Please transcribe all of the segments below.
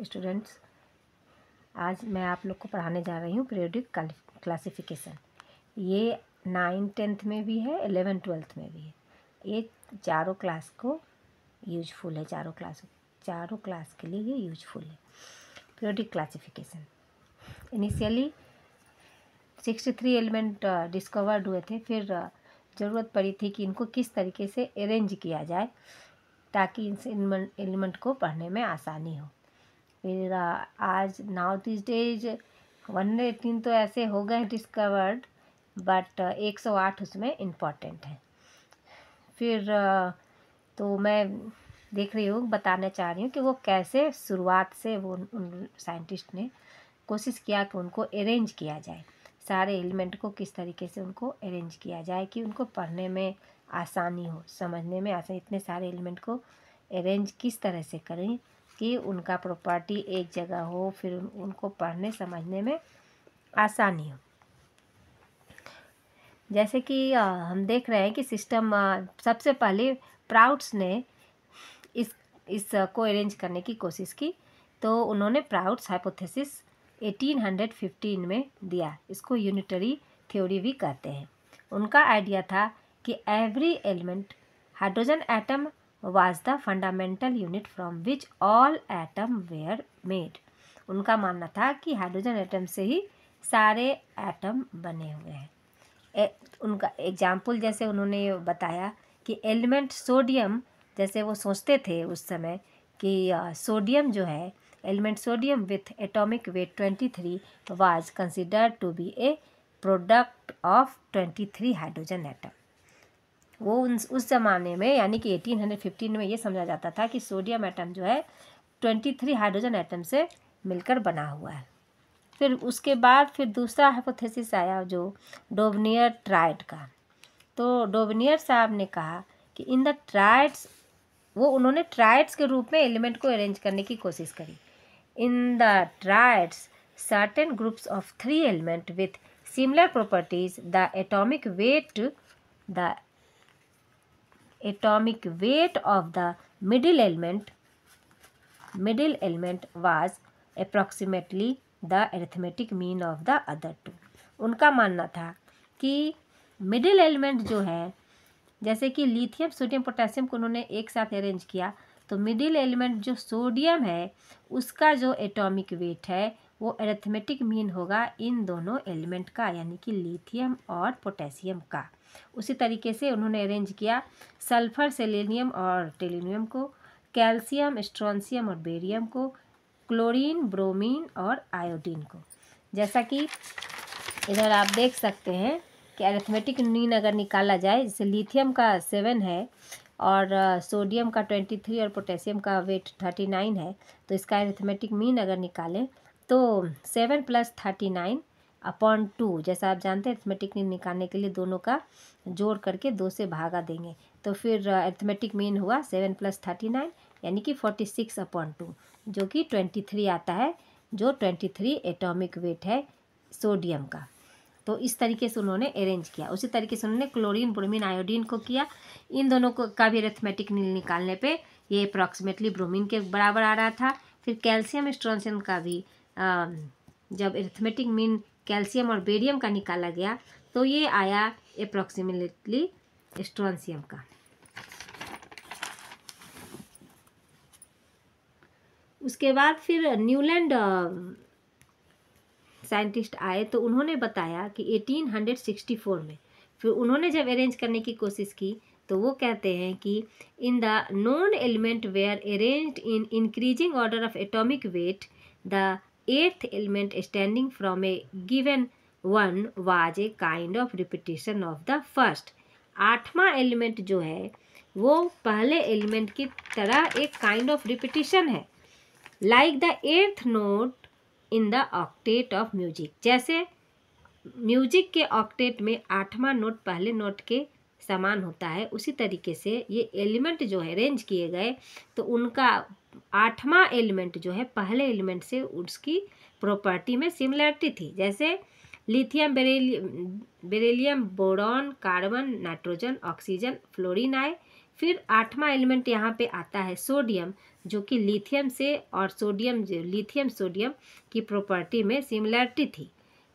Students, आज मैं आप लोग को पढ़ाने जा रही हूँ पीरियोडिक क्लासिफिकेशन। ये 9th-10th में भी है, 11th-12th में भी है। ये चारों क्लास को यूजफुल है, चारों क्लास के लिए ये यूजफुल है। Periodic classification initially 63 element discovered हुए थे। फिर ज़रूरत पड़ी थी कि इनको किस तरीके से अरेंज किया जाए ताकि इस एलिमेंट को पढ़ने में आसानी हो। फिर आज नाउ दिस डेज 118 तो ऐसे हो गए डिस्कवर्ड, बट 108 उसमें इम्पॉर्टेंट है। फिर तो मैं देख रही हूँ, बताना चाह रही हूँ कि वो कैसे शुरुआत से वो उन साइंटिस्ट ने कोशिश किया कि उनको अरेंज किया जाए, सारे एलिमेंट को किस तरीके से उनको अरेंज किया जाए कि उनको पढ़ने में आसानी हो, समझने में आसानी। इतने सारे एलिमेंट को अरेंज किस तरह से करें कि उनका प्रॉपर्टी एक जगह हो, फिर उनको पढ़ने समझने में आसानी हो। जैसे कि हम देख रहे हैं कि सिस्टम सबसे पहले प्राउड्स ने इस को अरेंज करने की कोशिश की, तो उन्होंने प्राउड्स हाइपोथेसिस 1815 में दिया। इसको यूनिटरी थ्योरी भी कहते हैं। उनका आइडिया था कि every element hydrogen atom was the fundamental unit from which all atom were made। उनका मानना था कि हाइड्रोजन एटम से ही सारे एटम बने हुए हैं। उनका एग्जाम्पल जैसे उन्होंने बताया कि एलिमेंट सोडियम, जैसे वो सोचते थे उस समय कि सोडियम जो है, element sodium with atomic weight 23 was considered to be a product of 23 hydrogen atom. वो उस ज़माने में यानी कि 1815 में ये समझा जाता था कि सोडियम एटम जो है 23 हाइड्रोजन एटम से मिलकर बना हुआ है। फिर उसके बाद फिर दूसरा हाइपोथेसिस आया जो डोवनियर ट्राइड का। तो डोवनियर साहब ने कहा कि इन द ट्राइड्स, वो उन्होंने ट्राइड्स के रूप में एलिमेंट को अरेंज करने की कोशिश करी। In the triads certain groups of 3 element with similar properties, the atomic weight of the middle element was approximately the arithmetic mean of the other two। उनका मानना था कि मिडिल एलिमेंट जो है, जैसे कि लिथियम सोडियम पोटेशियम को उन्होंने एक साथ अरेंज किया, तो मिडिल एलिमेंट जो सोडियम है उसका जो एटॉमिक वेट है वो अरिथमेटिक मीन होगा इन दोनों एलिमेंट का, यानी कि लिथियम और पोटेशियम का। उसी तरीके से उन्होंने अरेंज किया सल्फर सेलेनियम और टेलुनियम को, कैल्शियम स्ट्रोंशियम और बेरियम को, क्लोरीन ब्रोमीन और आयोडीन को। जैसा कि इधर आप देख सकते हैं कि अरिथमेटिक मीन अगर निकाला जाए, जैसे लिथियम का 7 है और सोडियम का 23 और पोटेशियम का वेट 39 है, तो इसका अरिथमेटिक मीन अगर निकालें तो 7 + 39/2। जैसा आप जानते हैं अरिथमेटिक मीन निकालने के लिए दोनों का जोड़ करके 2 से भागा देंगे, तो फिर अरिथमेटिक मीन हुआ 7 + 39 यानी कि 46/2, जो कि 23 आता है, जो 23 एटॉमिक वेट है सोडियम का। तो इस तरीके से उन्होंने अरेंज किया। उसी तरीके से उन्होंने क्लोरीन ब्रोमीन आयोडीन को किया। इन दोनों को का भी अरिथमेटिक मीन निकालने पे ये अप्रॉक्सीमेटली ब्रोमीन के बराबर आ रहा था। फिर कैल्शियम स्ट्रोंशियम का भी जब अरिथमेटिक मीन कैल्शियम और बेरियम का निकाला गया तो ये आया अप्रॉक्सीमेटली स्ट्रोंशियम का। उसके बाद फिर न्यूलैंड साइंटिस्ट आए, तो उन्होंने बताया कि 1864 में फिर उन्होंने जब अरेंज करने की कोशिश की, तो वो कहते हैं कि in the known element were arranged in increasing order of atomic weight, the 8th element standing from a given one was a kind of repetition of the first. 8वां एलिमेंट जो है वो पहले एलिमेंट की तरह एक काइंड ऑफ रिपीटिशन है, like the 8th note in the octet of music. जैसे म्यूजिक के ऑक्टेट में 8वां नोट पहले नोट के समान होता है, उसी तरीके से ये एलिमेंट जो है अरेंज किए गए, तो उनका 8वां एलिमेंट जो है पहले एलिमेंट से उसकी प्रॉपर्टी में सिमिलरिटी थी। जैसे lithium beryllium boron carbon nitrogen oxygen fluorine आए, फिर 8वां एलिमेंट यहाँ पे आता है सोडियम, जो कि लिथियम से और लिथियम सोडियम की प्रॉपर्टी में सिमिलरिटी थी।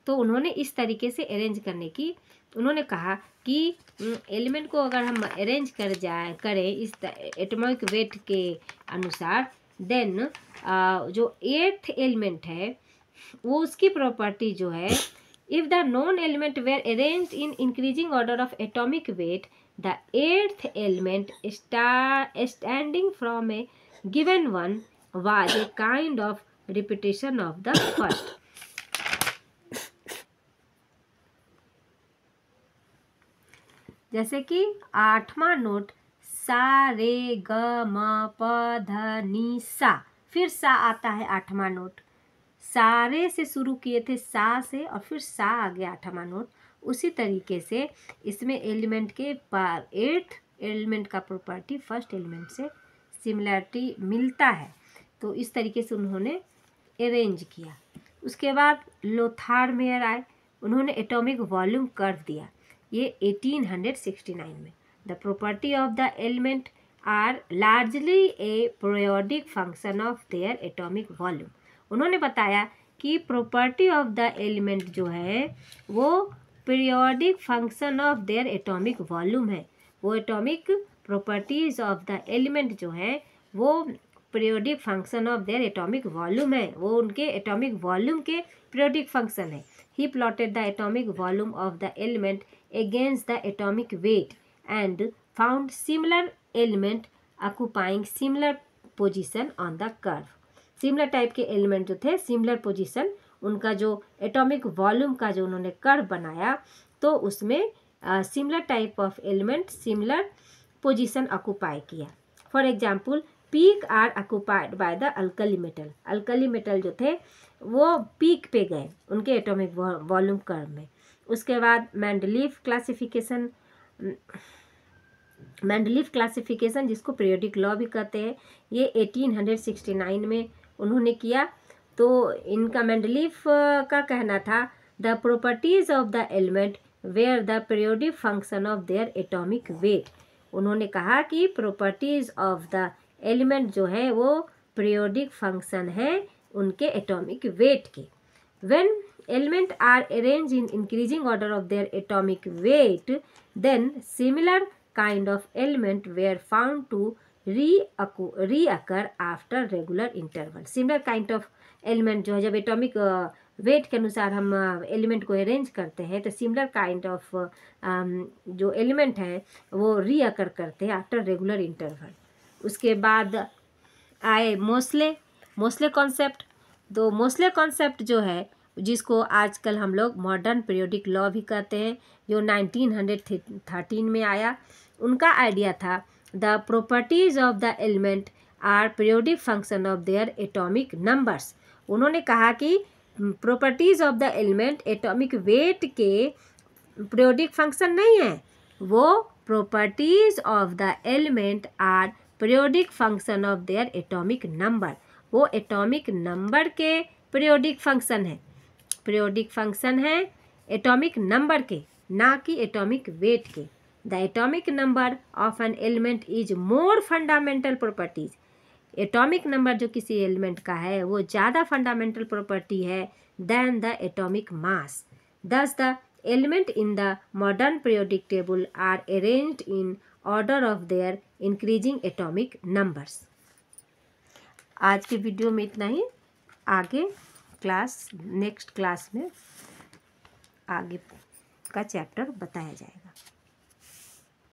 तो उन्होंने इस तरीके से अरेंज करने की, उन्होंने कहा कि एलिमेंट को अगर हम अरेंज करें इस एटॉमिक वेट के अनुसार, देन जो 8th एलिमेंट है वो उसकी प्रॉपर्टी जो है, if the non element were arranged in increasing order of atomic weight, the 8th element standing from a given one was a kind of repetition of the first. जैसे कि 8वां note सा रे ग म प ध नि सा, फिर सा आता है 8वां नोट। सारे से शुरू किए थे सा से और फिर सा आ गया 8वां नोट। उसी तरीके से इसमें एलिमेंट के 8th एलिमेंट का प्रॉपर्टी फर्स्ट एलिमेंट से सिमिलरिटी मिलता है। तो इस तरीके से उन्होंने अरेंज किया। उसके बाद लोथार मेयर आए, उन्होंने एटॉमिक वॉल्यूम कर्व दिया, ये 1869 में। The property of the element are largely a periodic function of their atomic volume. उन्होंने बताया कि प्रॉपर्टी ऑफ द एलिमेंट जो है वो periodic function of their atomic volume है। वो atomic properties of the element जो है वो periodic function of their atomic volume है, वो उनके एटॉमिक वॉल्यूम के पीरियोडिक फंक्शन है। He plotted the atomic volume of the element against the atomic weight and found similar element occupying similar position on the curve। Similar type के element जो थे, similar position, उनका जो atomic volume का जो उन्होंने curve बनाया तो उसमें similar type of element similar position occupy किया। For example peak are occupied by the alkali metal. Alkali metal जो थे वो पीक पे गए उनके एटॉमिक वॉल्यूम कर्व में। उसके बाद मेंडलीफ क्लासिफिकेशन जिसको पीरियोडिक लॉ भी कहते हैं, ये 1869 में उन्होंने किया। तो इनका मेंडलीफ का कहना था the properties of the element where the periodic function of their atomic weight. उन्होंने कहा कि प्रॉपर्टीज ऑफ द एलिमेंट जो है वो पीरियोडिक फंक्शन है उनके एटॉमिक वेट के। When elements are arranged in increasing order of their atomic weight, then similar kind of element were found to reoccur after regular interval। Similar kind of element जो है जब atomic weight के अनुसार हम element को arrange करते हैं तो सिमिलर काइंड ऑफ जो एलिमेंट है वो रीअकर करते हैं आफ्टर रेगुलर इंटरवल। उसके बाद आए मोस्ले कॉन्सेप्ट। तो मोस्ले कॉन्सेप्ट जो है जिसको आजकल हम लोग मॉडर्न पीरियोडिक लॉ भी कहते हैं, जो 1913 में आया, उनका आइडिया था the properties of the element are periodic function of their atomic numbers. उन्होंने कहा कि properties of the element atomic weight के पीरियोडिक फंक्शन नहीं है, वो properties of the element are periodic function of their atomic number. वो atomic number के periodic function है, पीरियोडिक फंक्शन है एटॉमिक नंबर के, ना कि एटॉमिक वेट के। The atomic number of an element is more fundamental properties. Atomic number जो किसी एलिमेंट का है वो ज़्यादा फंडामेंटल प्रॉपर्टी है than the atomic mass. Thus the element in the modern periodic table are arranged in order of their increasing atomic numbers. आज के video में इतना ही। आगे नेक्स्ट क्लास में आगे का चैप्टर बताया जाएगा।